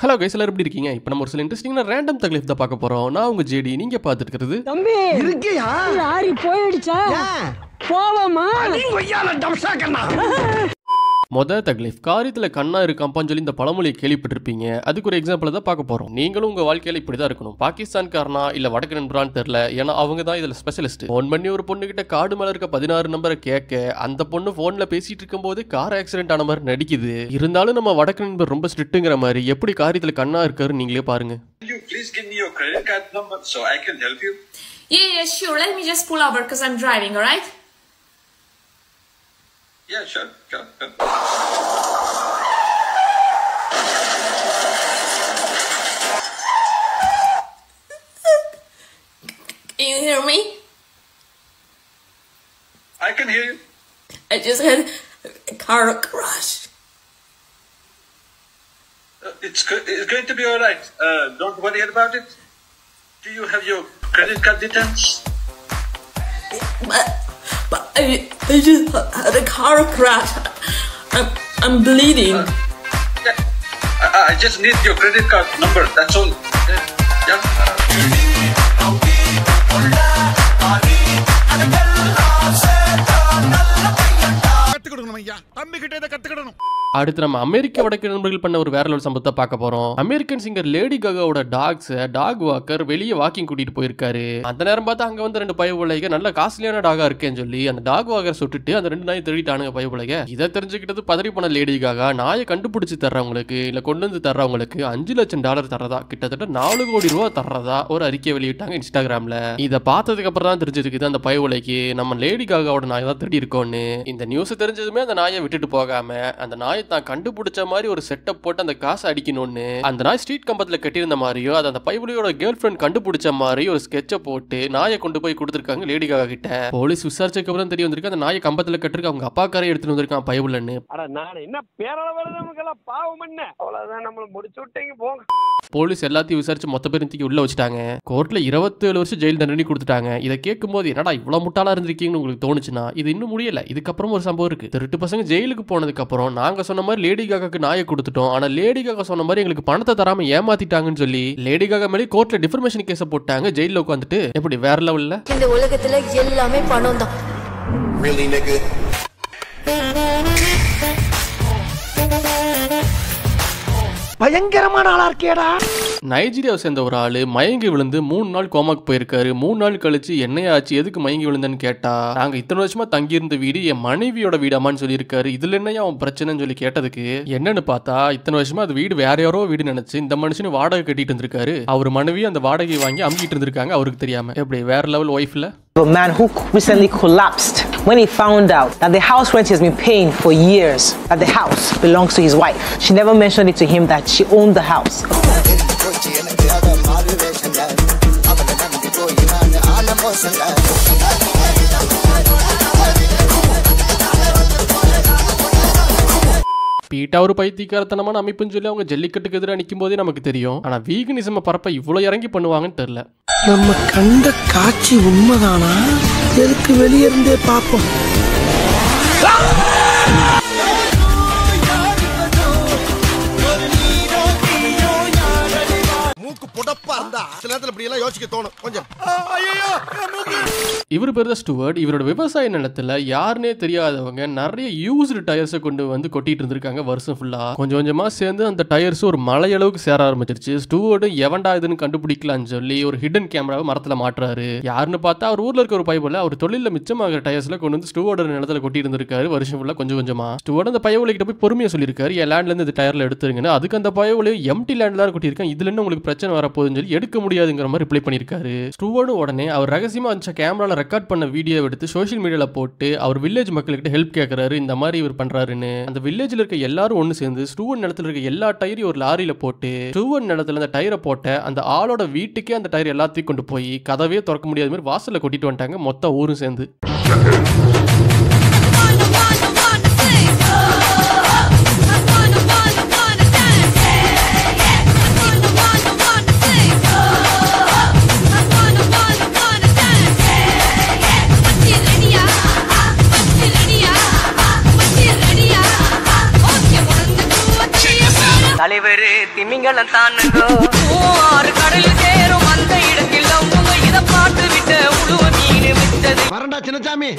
Hello guys, எல்லாரும் எப்படி இருக்கீங்க? இப்போ நம்ம ஒரு சில இன்ட்ரெஸ்டிங்கான ரேண்டம் தக்லீஃப் தான் பார்க்க போறோம். நான் உங்க ஜேடி, நீங்க பார்த்துட்டு இருக்கிறது தம்பி இருக்கியா? லாரி போயிடுச்சா? போவோமா? மொத தக்லீஃப், காரியத்துல கண்ணா இருக்காம்பான்னு சொல்லி இந்த பழமொழியை கேள்விப்பட்டிருப்பீங்க. அதுக்கு ஒரு எக்ஸாம்பிள் தான் பார்க்க போறோம். நீங்களும் உங்க வாழ்க்கையில இப்படிதான் இருக்கணும். பாகிஸ்தான்காரனா இல்ல வடக்கு நண்பரான்னு தெரியல, ஏன்னா அவங்க தான் இதுல ஸ்பெஷலிஸ்ட். போன் பண்ணி ஒரு பொண்ணு கிட்ட கார்டு மேல இருக்க 16 நம்பரை கேட்க அந்த பொண்ணு போன்ல பேசிட்டு இருக்கும் போது கார் ஆக்சிடென்ட் ஆன மாதிரி நடிக்குது. இருந்தாலும் நம்ம வடக்கு நண்பர் ரொம்ப ஸ்ட்ரிக்ட்ங்கிற மாதிரி எப்படி காரியத்துல கண்ணா இருக்காரு நீங்களே பாருங்க. Please give me your credit card number so I can help you. Yeah, sure. Let me just pull over because I'm driving, all right? Yeah, sure. Can you hear me? I can hear you. I just had a car crash. It's going to be all right. Don't worry about it. Do you have your credit card details? But I just had a car crash. I'm bleeding. I just need your credit card number. That's all. Yeah. அடுத்து நம்ம அமெரிக்க வடக்கு நண்பர்கள் பண்ண ஒரு வேற level சம்பவத்தை பார்க்க போறோம். அமெரிக்கன் சிங்கர் லேடி காகாவோட டாக் வாக்கர் வெளியே வாக்கிங் கூட்டிட்டு போயிருக்காரு. அந்த நேரம் பார்த்து அங்க வந்து 2 பயவுலைக நல்ல காஸ்ட்லியான டாகா இருக்கேன்னு சொல்லி அந்த டாக் வாக்கர் சுட்டுட்டு அந்த 2 நாயை திருடிட்டானுங்க பயவுலைக. இதை தெரிஞ்சுக்கிட்டது பதறி போன லேடி காகா, நாயை கண்டுபிடிச்சு தர்றவங்களுக்கு இல்ல கொண்டு வந்து தர்றவங்களுக்கு $5 லட்சம் தர்றதா, கிட்டத்தட்ட 4 கோடி ரூபா தர்றதா ஒரு அறிக்கை வெளியிட்டாங்க இன்ஸ்டாகிராம்ல. இதை பார்த்ததுக்கு அப்புறம் தான் தெரிஞ்சிருக்குது அந்த பயவுலைக்கு நம்ம லேடி காகாவோட நாயை தான் திருடி இருக்கோன்னு. இந்த நியூஸ் தெரிஞ்சதுமே அந்த நாயை விட்டுட்டு போகாம அந்த நாயை தான் கண்டுபிடிச்ச மாதிரி ஒரு செட்டப் போட்டு அந்த காசை அடிக்கணும்னு அந்த நாய் ஸ்ட்ரீட் கம்பத்துல கட்டியிருந்த மாதிரியோ அது அந்த பைபிளியோட கேர்ள் ஃப்ரெண்ட் கண்டுபிடிச்ச மாதிரி ஒரு ஸ்கெட்சை போட்டு நாயை கொண்டு போய் கொடுத்துருக்காங்க லேடி காகா கிட்ட. போலீஸ் விசாரிச்சதுக்கு அப்புறம் தெரிய வந்திருக்கு அந்த நாயை கம்பத்துல கட்டிருக்க அவங்க அப்பா காரை எடுத்துட்டு வந்திருக்கான் பைபிள்னு. போலீஸ் எல்லாத்தையும் விசாரிச்சு மொத்த பேரும் தூக்கி உள்ள வச்சுட்டாங்க. கோர்ட்ல 27 வருஷம் ஜெயில் தண்டனை கொடுத்துட்டாங்க. இதை கேட்கும் போது என்னடா இவ்வளவு முட்டாளா இருந்திருக்கீங்கன்னு உங்களுக்கு தோணுச்சுன்னா இது இன்னும் முடியல. இதுக்கப்புறம் ஒரு சம்பவம் இருக்கு. திருட்டு பசங்க ஜெயிலுக்கு போனதுக்கு அப்புறம் நாங்க சொன்ன மாதிரி லேடி காகாக்கு நாயை கொடுத்துட்டோம், ஆனா லேடி காகா சொன்ன மாதிரி எங்களுக்கு பணத்தை தராம ஏமாத்திட்டாங்கன்னு சொல்லி லேடி காகா மேலே கோர்ட்ல டிஃபர்மேஷன் கேஸ் போட்டாங்க. ஜெயில உட்காந்துட்டு எப்படி வேற லெவல்ல. இந்த உலகத்துல எல்லாமே பணம் தான். Really, nigga? பயங்கரமான ஆளா இருக்கேடா. நைஜீரியாவை சேர்ந்த ஒரு ஆளு மயங்கி விழுந்து 3 நாள் கோமாக்கு போயிருக்காரு. 3 நாள் கழிச்சு என்னையாச்சு எதுக்கு மயங்கி விழுந்தன்னு கேட்டா நாங்க இத்தனை வருஷமா தங்கியிருந்த வீடு என் மனைவியோட வீடாமான்னு சொல்லியிருக்காரு. இதுல என்னையா அவன் பிரச்சனைன்னு சொல்லி கேட்டதுக்கு என்னன்னு பார்த்தா இத்தனை வருஷமா அது வீடு வேற யாரோ வீடு நினைச்சு இந்த மனுஷனு வாடகை கட்டிட்டு இருந்திருக்காரு. அவர் மனைவி அந்த வாடகையை வாங்கி அமுக்கிட்டு இருந்திருக்காங்க அவருக்கு தெரியாம. எப்படி வேற level ஒய்ஃப்ல. A man who recently collapsed when he found out that the house rent he has been paying for years, that the house belongs to his wife. She never mentioned it to him that she owned the house. Beta ஒரு பைத்தியக்காரத்தனமான அமைப்புன்னு சொல்லி அவங்க ஜல்லிக்கட்டுக்கு எதிராக நிற்கும் போதே நமக்கு தெரியும். ஆனா வீகனிசம் பரப்ப இவ்வளவு இறங்கி பண்ணுவாங்கன்னு தெரியல. நம்ம கண்ட காட்சி உண்மைதானா? எதுக்கு வெளியே இருந்தே பார்ப்போம். இவர் பேர் தான் ஸ்டூவர்ட். இவரோட விவசாய நிலத்துல யாருன்னே தெரியாதவங்க நிறைய யூஸ்டு டயர்ஸை கொண்டு வந்து கொட்டிட்டு இருந்திருக்காங்க வருஷம் ஃபுல்லா. கொஞ்சம் கொஞ்சமா சேர்ந்து அந்த டயர்ஸ் ஒரு மலை அளவுக்கு சேர ஆரம்பிச்சிருச்சு. ஸ்டூவர்டும் எவன்டா இதுன்னு கண்டுபிடிக்கலான்னு சொல்லி ஒரு ஹிடன் கேமராவை மரத்துல மாட்டுறாரு. யாருன்னு பார்த்தா அவர் ஊர்ல இருக்க ஒரு பைபிள் அவர் தொழில மிச்சமாகிற டயர்ஸ்ல கொண்டு வந்து ஸ்டூவர்டோட நிலத்துல கொட்டி இருந்திருக்காரு வருஷம் ஃபுல்லா. கொஞ்சம் கொஞ்சமா ஸ்டூவர்ட் அந்த பையவுல கிட்ட போய் பொறுமையா சொல்லியிருக்காரு என் லேண்ட்ல இருந்து இந்த டயர்ல எடுத்துருங்கன்னு. அதுக்கு அந்த பையவுல எம்டி லேண்ட்ல தான் கொட்டியிருக்கேன், இதுல இருந்து உங்களுக்கு பிரச்சனை வரப்போகுதுன்னு சொல்லி எடுக்க முடியாதுங்கிற மாதிரி ரிப்ளை பண்ணியிருக்காரு. ஸ்டூவர்டும் உடனே அவர் ரகசியமா அந்த கேமரால ரெக்கார்ட் பண்ண வீடியோ எடுத்து சோஷியல் மீடியால போட்டு அவர் வில்லேஜ் மக்கள்கிட்ட ஹெல்ப் கேட்கறாரு. இந்த மாதிரி இவர் பண்றாருன்னு அந்த வில்லேஜ்ல இருக்க எல்லாரும் ஒண்ணு சேர்ந்து ஸ்டூவர்ட் நிலத்துல இருக்க எல்லா டயரையும் ஒரு லாரியில போட்டு ஸ்டூவர்ட் நிலத்துல அந்த டயரை போட்ட அந்த ஆளோட வீட்டுக்கே அந்த டயர் எல்லாத்தையும் கொண்டு போய் கதவே திறக்க முடியாத மாதிரி வாசல்ல கொட்டிட்டு வந்துட்டாங்க மொத்த ஊரும் சேர்ந்து. தலைவரு திமிங்க திங்களம் தானுங்க ஆறு கடல் சேரும் அந்த இடத்தில் அவங்க இதை பார்த்து விட்ட உழுவ மீன் விட்டது வரண்டா சின்னசாமி.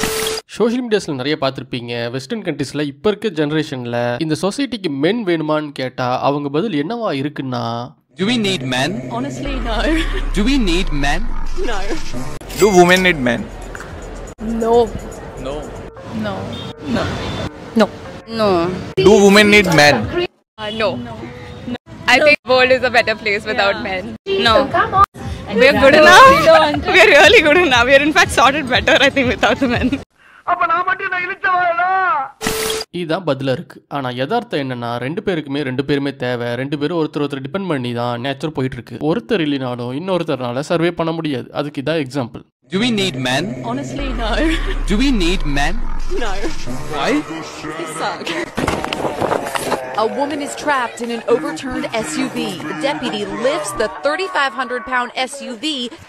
சோஷியல் மீடியாஸ்ல நிறைய பார்த்துருப்பீங்க. வெஸ்டர்ன் கண்ட்ரீஸ்ல இப்ப இருக்க ஜெனரேஷன்ல இந்த சொசைட்டிக்கு மென் வேணுமான்னு கேட்டா அவங்க பதில் என்னவா இருக்குன்னா, Do we need men? Honestly, no. Do we need men? No. Do women need men? No. No. No. No. No. No. Do women need men? No. No. I think the world is a better place without men. No. We're good enough. We're really good enough. We're in fact sorted better, I think, without the men. இதுதான் பதிலா இருக்கு. ஆனா யதார்த்தம் என்னன்னா, ரெண்டு பேருமே தேவை. ரெண்டு பேரும் ஒருத்தர் டிபெண்ட் பண்ணி தான் நேச்சர் போயிட்டு இருக்கு. ஒருத்தர் இல்லைனாலும் இன்னொருத்தர்னால சர்வே பண்ண முடியாது. அதுக்கு இதான் example. Do we need men? Honestly, no. Do we need men? No. Why? They suck. A woman is trapped in an overturned SUV. The deputy lifts the 3,500-pound SUV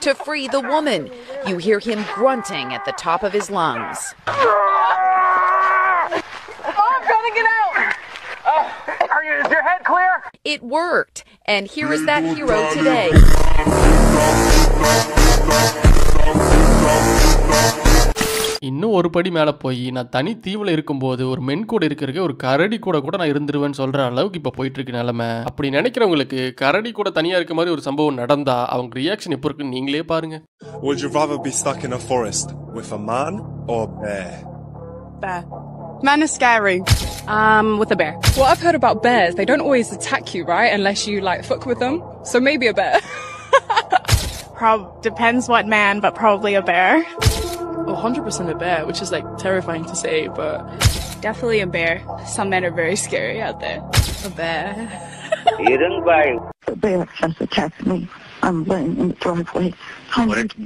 to free the woman. You hear him grunting at the top of his lungs. I'm trying to get out. Is your head clear? It worked. And here is that hero today. இன்னும் ஒரு படி மேலே போய் நான் தனி தீவில் இருக்கும்போது ஒரு மென் கூட இருக்கிறதுக்கு ஒரு கரடி கூட நான் இருந்துருவேன்னு சொல்ற அளவுக்கு இப்போ போயிட்டு இருக்கு நிலைமை. அப்படி நினைக்கிறவங்களுக்கு கரடி கூட தனியா இருக்க மாதிரி ஒரு சம்பவம் நடந்தா அவங்க ரியாக்ஷன் எப்போ இருக்குன்னு நீங்களே பாருங்க. Would you rather be stuck in a forest with a man or a bear? Bear. Man is scary. With a bear. What I've heard about bears, they don't always attack you, right? Unless you like fuck with them. So maybe a bear. Depends what man, but probably a bear. 100% a bear, which is like terrifying to say, but definitely a bear. Some men are very scary out there. A bear. The bear has attacked me. I'm laying in the driveway.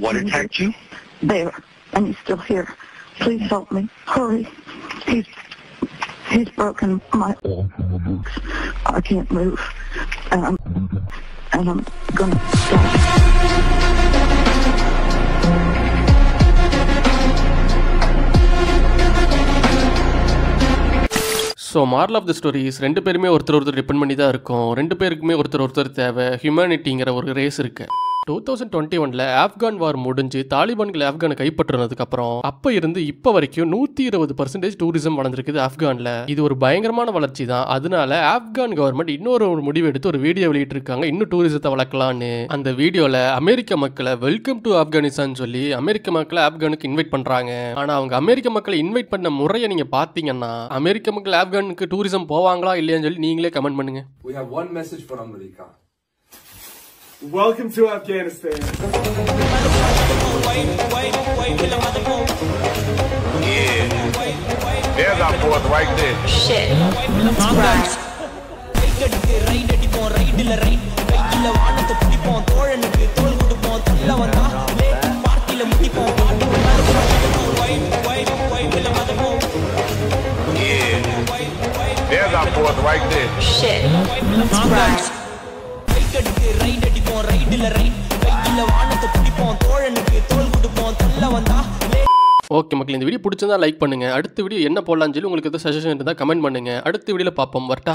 What attacked you? Bear, and he's still here. Please help me. Hurry. He's broken my legs. I can't move. And I'm gonna die. So moral of the stories, ரெண்டு பேருமே ஒருத்தர் depend பண்ணி தான் இருக்கும். ரெண்டு பேருக்குமே ஒருத்தர் தேவை. ஹியூமனிட்டிங்கிற ஒரு ரேஸ் இருக்கு. 2021 ஆப்கான் வார் முடிஞ்சு தாலிபான்கள் ஆப்கானை கைப்பற்றினதுக்கு அப்புறம் அப்ப இருந்து இப்ப வரைக்கும் 120% டூரிசம் வளர்ந்துருக்குது ஆப்கான்ல. இது ஒரு பயங்கரமான வளர்ச்சி தான். அதனால ஆப்கான் கவர்மெண்ட் இன்னொரு முடிவு எடுத்து ஒரு வீடியோ வெளியிட்டு இருக்காங்க, இன்னும் டூரிசத்தை வளர்க்கலான்னு. அந்த வீடியோல அமெரிக்க மக்களை வெல்கம் டு ஆப்கானிஸ்தான் சொல்லி அமெரிக்க மக்களை ஆப்கானுக்கு இன்வைட் பண்றாங்க. ஆனா அவங்க அமெரிக்க மக்களை இன்வைட் பண்ண முறையை நீங்க பாத்தீங்கன்னா அமெரிக்க மக்கள் ஆப்கானுக்கு டூரிசம் போவாங்களா இல்லையான்னு சொல்லி நீங்களே கமெண்ட் பண்ணுங்க. We have one message for America. Welcome to Afghanistan. Yeah. There's our fourth right there. Shit. Surprise. Yeah. There's our fourth right there. Shit. Surprise. Okay மக்கள், இந்த வீடியோ பிடிச்சிருந்தா லைக் பண்ணுங்க. அடுத்த வீடியோ என்ன போடலாம்னு சொல்லி உங்களுக்கு எதாவது சஜஷன் இருந்தால் கமெண்ட் பண்ணுங்க. அடுத்த வீடியோல பார்ப்போம். வரட்டா.